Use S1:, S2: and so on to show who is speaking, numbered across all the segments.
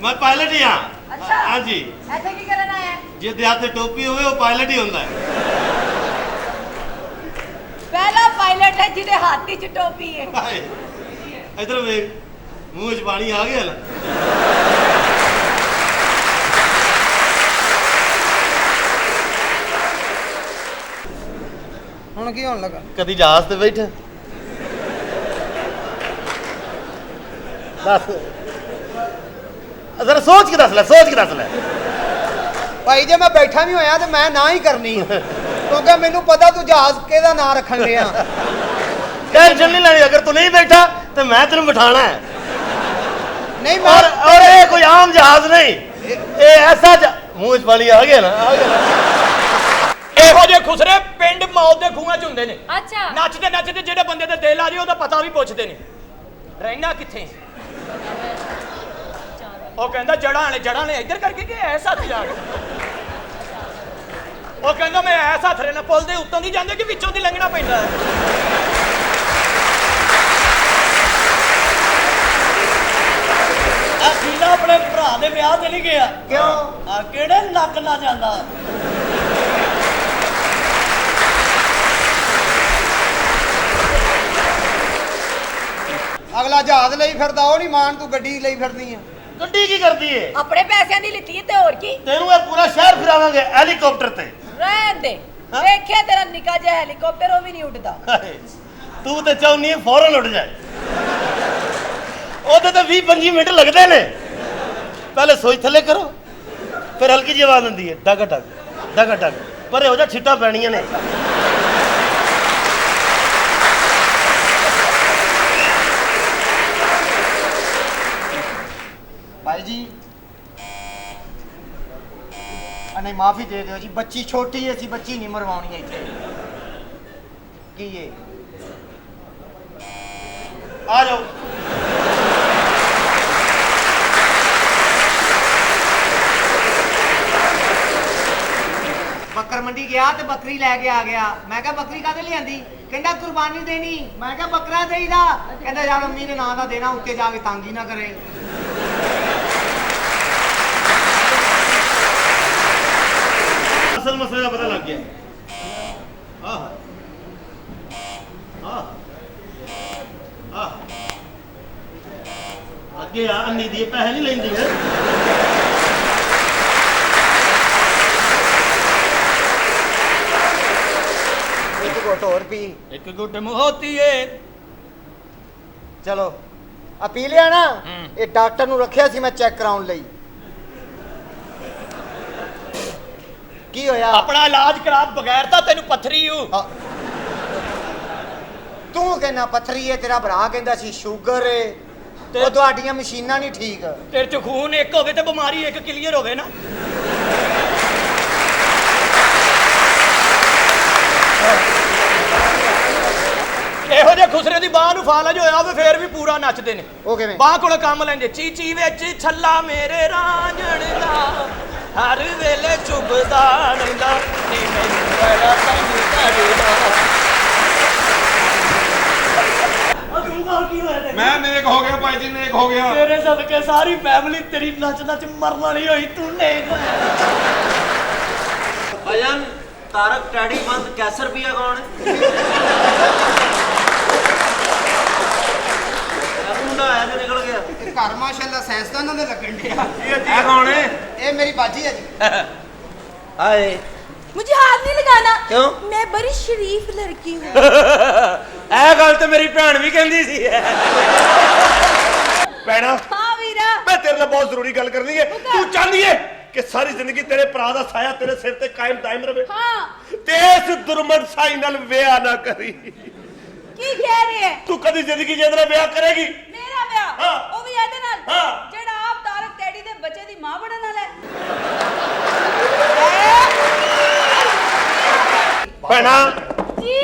S1: मैं पायलट ही हाँ।
S2: अच्छा
S1: हाँ जी।
S2: ऐसे की करना है
S1: जिस हाथ से टोपी होवे वो पायलट ही होता है।
S2: पहला पायलट है जिदे हाथी च टोपी है।
S1: इधर वेख मुंह च पानी आ गया ना।
S3: ਹੁਣ ਕੀ ਹੋਣ ਲੱਗਾ?
S1: कदी जहाज ते बैठे दस जरा सोच के दस ले
S3: ਭਾਈ ਜੇ ਮੈਂ ਬੈਠਾ ਵੀ ਹੋਇਆ ਤੇ ਮੈਂ ਨਾ ਹੀ ਕਰਨੀ ਆ ਕਿਉਂਕਿ ਮੈਨੂੰ ਪਤਾ ਤੂੰ ਜਹਾਜ਼ ਕਿਹਦਾ ਨਾਂ ਰੱਖਣ ਲਿਆ।
S1: टेंशन नहीं लेनी अगर तू नहीं बैठा तो मैं तेन बिठाना है।
S3: नहीं
S1: और ये कोई आम जहाज नहीं ये ऐसा मुंह च पानी आ गया ना
S4: ਇਹੋ ਜਿਹੇ ਖੁਸਰੇ ਪਿੰਡ ਮੌਤ ਦੇ ਖੂਹਾਂ 'ਚ ਹੁੰਦੇ ਨੇ।
S2: अच्छा
S4: ਨੱਚਦੇ ਨੱਚਦੇ ਜਿਹੜੇ ਬੰਦੇ ਦੇ ਦਿਲ ਆ ਜੇ ਉਹਦਾ ਪਤਾ ਵੀ ਪੁੱਛਦੇ ਨੇ ਰਹਿਣਾ ਕਿੱਥੇ। ਉਹ ਕਹਿੰਦਾ ਜੜਾਂ ਨੇ ਇੱਧਰ ਕਰਕੇ ਕਿ ਐਸਾ ਹੱਥ ਜਾ ਕੇ ਉਹ ਕਹਿੰਦਾ ਮੈਂ ਐਸਾ ਹੱਥ ਰਹਿਣਾ ਪੁੱਲ ਦੇ ਉੱਤੋਂ ਦੀ ਜਾਂਦੇ ਕਿ ਵਿੱਚੋਂ ਦੀ ਲੰਘਣਾ ਪੈਂਦਾ ਹੈ।
S5: ਆ ਸੀਨਾ ਆਪਣੇ ਭਰਾ ਦੇ ਵਿਆਹ ਤੇ ਨਹੀਂ ਗਿਆ
S3: ਕਿਉਂ?
S5: ਆ ਕਿਹੜੇ ਨੱਕ ਨਾ ਜਾਂਦਾ
S3: ਅਗਲਾ ਜਹਾਜ਼ ਲਈ ਫਿਰਦਾ ਉਹ ਨਹੀਂ ਮਾਨ ਤੂੰ ਗੱਡੀ ਲਈ ਫਿਰਦੀ ਆ।
S1: गड्डी की करती है
S2: अपने पैसों की लिखी ते और की
S1: तेनू ये पूरा शहर फिरावांगे हेलीकॉप्टर ते।
S2: रहन दे
S1: हाँ?
S2: देखिए तेरा निका जिहा हेलीकॉप्टर वो भी नहीं उड़ता।
S1: तू तो चाहनी है फौरन उठ जाए ओदे तो 20-25 मिनट लगते ने। पहले सोच थले करो फिर हल्की जी आवाज आती है डग डग पर हो जा छिट्टा पैनियां ने।
S3: भाई जी नहीं माफी दे दो जी बच्ची छोटी है सी बच्ची नहीं मरवानी है इतने की ये
S1: आ जाओ
S3: ਬੱਕਰ ਮੰਡੀ ਗਿਆ ਤੇ ਬੱਕਰੀ ਲੈ ਕੇ ਆ ਗਿਆ। ਮੈਂ ਕਿਹਾ ਬੱਕਰੀ ਕਾਹਦੇ ਲਿਆਂਦੀ? ਕਹਿੰਦਾ ਕੁਰਬਾਨੀ ਦੇਣੀ। ਮੈਂ ਕਿਹਾ ਬੱਕਰਾ ਦੇਈਦਾ। ਕਹਿੰਦਾ ਯਾਰ ਅੰਮੀ ਦੇ ਨਾਂ ਦਾ ਦੇਣਾ ਉੱਤੇ ਜਾ ਕੇ ਤੰਗ ਹੀ ਨਾ ਕਰੇ।
S1: असल मसले का पता लग गया। अगे आ अन्नी दी पैसे नहीं लेंदी है।
S3: ਇੱਕ ਘੁੱਟ ਹੋਰ ਪੀ।
S4: ਇੱਕ ਗੁੱਟ ਮੋਹਤੀਏ
S3: ਚਲੋ ਆ ਪੀ ਲਿਆ ਨਾ। ਇਹ ਡਾਕਟਰ ਨੂੰ ਰੱਖਿਆ ਸੀ ਮੈਂ ਚੈੱਕ ਕਰਾਉਣ ਲਈ। ਕੀ ਹੋਇਆ?
S4: ਆਪਣਾ ਇਲਾਜ ਕਰਾ ਬਗੈਰ ਤਾਂ ਤੈਨੂੰ ਪੱਥਰੀ ਹੂ।
S3: ਤੂੰ ਕਹਿੰਦਾ ਪੱਥਰੀ ਏ ਤੇਰਾ ਭਰਾ ਕਹਿੰਦਾ ਸੀ ਸ਼ੂਗਰ ਏ ਤੇ ਉਹ ਤੁਹਾਡੀਆਂ ਮਸ਼ੀਨਾਂ ਨਹੀਂ ਠੀਕ।
S4: ਤੇਰੇ ਚ ਖੂਨ ਇੱਕ ਹੋਵੇ ਤੇ ਬਿਮਾਰੀ ਇੱਕ ਕਲੀਅਰ ਹੋਵੇ ਨਾ। ਇਹੋ ਜਿਹੇ ਖੁਸਰੇ ਦੀ ਬਾਹ ਨੂੰ ਫਾਲਜ ਹੋਇਆ ਹੋਵੇ ਫੇਰ ਵੀ ਪੂਰਾ ਨੱਚਦੇ ਨੇ।
S3: ਉਹ ਕਿਵੇਂ?
S4: ਬਾਹ ਕੋਲ ਕੰਮ ਲੈਂਦੇ ਚੀਚੀ ਵਿੱਚ ਛੱਲਾ ਮੇਰੇ ਰਾਂਝਣ ਦਾ ਹਰ ਵੇਲੇ ਚੁੱਭਦਾ ਰਹਿੰਦਾ ਨੀ ਮੈਨੂੰ ਬੜਾ ਤੰਗ ਕਰਦਾ।
S6: मैं नेक हो गया भाई जी नेक हो गया।
S5: ਤੇਰੇ ਸਦਕੇ ਸਾਰੀ ਫੈਮਿਲੀ ਤੇਰੀ ਨੱਚ ਨੱਚ ਮਰਨ ਵਾਲੀ ਹੋਈ ਤੂੰ ਨੇਕ ਹੋਇਆ। ਭਜਨ ਤਾਰਕ ਟੈਡੀ ਬੰਦ ਕੈਸਰ ਪੀਆ ਕੌਣ ਹੈ? ਮੁੰਡਾ ਆਇਆ ਜੋ ਨਿਕਲ ਗਿਆ।
S3: ਇਹ ਘਰ ਮਾਸ਼ਾਅੱਲਾ ਸਾਇੰਸਦਾਨਾਂ ਦੇ ਲੱਗਣ ਡਿਆ।
S6: ਇਹ ਕੌਣ है?
S3: ਇਹ ਮੇਰੀ ਬਾਜੀ ਹੈ ਜੀ।
S5: ਆਏ
S2: मुझे हाथ नहीं लगाना।
S5: क्यों?
S2: मैं बड़ी शरीफ लड़की हूँ।
S4: ਇਹ ਗੱਲ ਤੇ ਮੇਰੀ ਭੈਣ ਵੀ ਕਹਿੰਦੀ ਸੀ।
S1: भैना
S2: हाँ वीरा
S1: मैं तेरे नाल बहुत जरूरी गल करनी है। तू चाहती है कि सारी जिंदगी तेरे भरा दा साया तेरे सिर ते कायम दायम रहे
S2: हाँ
S1: ते इस दुर्मन साई नाल विआह ना करी।
S2: की कह रहे हैं?
S1: तू कदी जिंदगी जे नाल विआह करेगी?
S2: मेरा ब्याह
S1: हाँ।
S2: वो भी ਇਹਦੇ ਨਾਲ
S1: हाँ।
S2: ਜਿਹੜਾ ਆਪ ਤਾਰਕ ਟੈਡੀ ਦੇ ਬੱਚੇ ਦੀ ਮਾਂ ਬਣਨ ਵਾਲਾ ਹੈ।
S1: भैना
S2: जी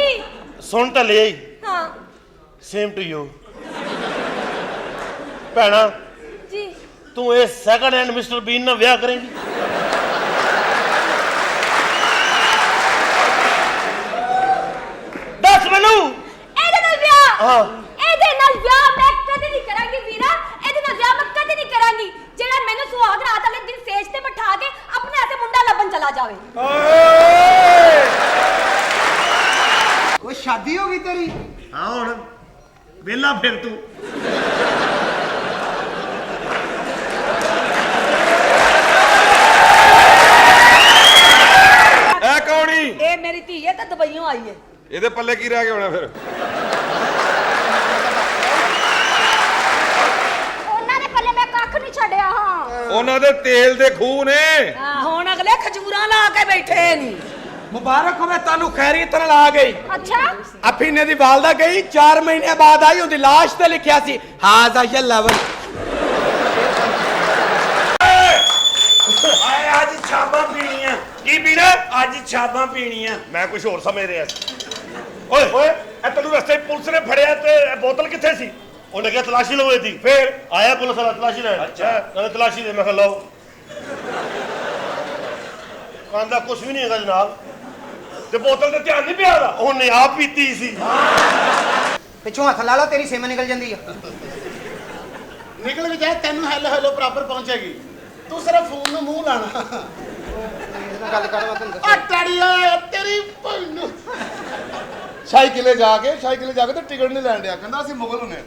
S1: सुन तो ले
S2: हाँ
S1: सेम टू यू। भैना
S2: जी
S1: तू ये सेकंड हैंड मिस्टर बीन ना विआह करेंगी? दस मैनू।
S2: ਇਹਦੇ ਨਾਲ ਵਿਆਹ
S1: हाँ
S2: ਇਹਦੇ ਨਾਲ ਵਿਆਹ ਮੈਂ ਕਦੇ ਨਹੀਂ ਕਰਾਂਗੀ ਵੀਰਾ। ਇਹਦੇ ਨਾਲ ਵਿਆਹ ਮੈਂ ਕਦੇ ਨਹੀਂ ਕਰਾਂਗੀ। ਜਿਹੜਾ ਮੈਨੂੰ ਜਾਵੇ।
S3: ਉਹ ਸ਼ਾਦੀ ਹੋ ਗਈ ਤੇਰੀ?
S1: ਹਾਂ ਹੁਣ ਵਿਹਲਾ ਫਿਰ ਤੂੰ।
S6: ਇਹ ਕੌਣੀ
S2: ਇਹ ਮੇਰੀ ਧੀ ਹੈ ਤੇ ਦੁਬਈਓਂ ਆਈ ਹੈ।
S6: ਇਹਦੇ ਪੱਲੇ ਕੀ ਰਹਿ ਗਿਆ ਹੋਣਾ ਫਿਰ?
S2: ਉਹਨਾਂ ਦੇ ਪੱਲੇ ਮੈਂ ਕੱਖ ਨਹੀਂ ਛੱਡਿਆ ਹਾਂ।
S6: ਉਹਨਾਂ ਦੇ ਤੇਲ ਦੇ ਖੂਹ ਨੇ।
S2: ਹੁਣ ਅਗਲੇ ਖਜੂਰਾਂ ਲਾ ਕੇ ਬੈਠੇ ਨਹੀਂ।
S4: ਮੁਬਾਰਕ ਹੋਵੇ ਤੁਹਾਨੂੰ ਖੈਰੀਅਤ ਨਾਲ ਆ ਗਈ।
S2: ਅੱਛਾ
S4: ਅਫੀਨੇ ਦੀ ਵਾਲਦਾ ਗਈ 4 ਮਹੀਨੇ ਬਾਅਦ ਆਈ, ਉਹਦੀ ਲਾਸ਼ ਤੇ ਲਿਖਿਆ ਸੀ ਹਾਜ਼ਾ ਯੱਲਵਨ। ਆਏ ਅੱਜ ਛਾਪਾਂ ਪੀਣੀਆਂ।
S1: ਕੀ ਪੀਣਾ?
S4: ਅੱਜ ਛਾਪਾਂ ਪੀਣੀਆਂ।
S1: ਮੈਂ ਕੁਝ ਹੋਰ ਸਮਝ ਰਿਹਾ ਸੀ। ਓਏ ਓਏ ਇਹ ਤੈਨੂੰ ਰਸਤੇ 'ਚ ਪੁਲਿਸ ਨੇ ਫੜਿਆ ਤੇ ਇਹ ਬੋਤਲ ਕਿੱਥੇ ਸੀ? ਉਹਨੇ ਕਿਹਾ ਤਲਾਸ਼ੀ ਲਓ ਇਹਦੀ। ਫਿਰ ਆਇਆ ਪੁਲਿਸ ਵਾਲਾ ਤਲਾਸ਼ੀ ਲੈਣ। ਅੱਛਾ ਕਹਿੰਦਾ ਤਲਾਸ਼ੀ ਦੇ। ਮੈਂ ਕਿਹਾ ਲਓ। ਕਹਿੰਦਾ ਕੁਝ ਵੀ ਨਹੀਂ ਹੈਗਾ ਜਨਾਬ। ਤੇ ਬੋਤਲ ਤੇ ਧਿਆਨ ਨਹੀਂ ਪਿਆ ਉਹਦਾ। ਉਹਨੇ ਆਪ ਪੀਤੀ ਸੀ।
S3: ਪਿੱਛੋਂ ਹੱਥ ਲਾ ਲਾ, ਤੇਰੀ ਸਿਮ ਨਿਕਲ ਜਾਂਦੀ ਆ।
S7: ਨਿਕਲ ਵੀ ਜਾਏ ਤੈਨੂੰ ਹੈਲੋ ਹੈਲੋ ਬਰਾਬਰ ਪਹੁੰਚੇਗੀ। ਤੂੰ ਸਿਰਫ ਫੋਨ ਨੂੰ ਮੂੰਹ ਲਾਣਾ।
S3: ਗੱਲ ਕਰ ਮੈਂ ਤੈਨੂੰ
S7: ਆ ਟੜੀਆ ਤੇਰੀ ਭੈਣ ਨੂੰ ਸਾਈਕਲੇ ਜਾ ਕੇ ਤੇ ਟਿਕਟ ਨਹੀਂ ਲੈਣ ਡਿਆ। ਕਹਿੰਦਾ ਅਸੀਂ ਮੁਗਲ ਹੁੰਨੇ।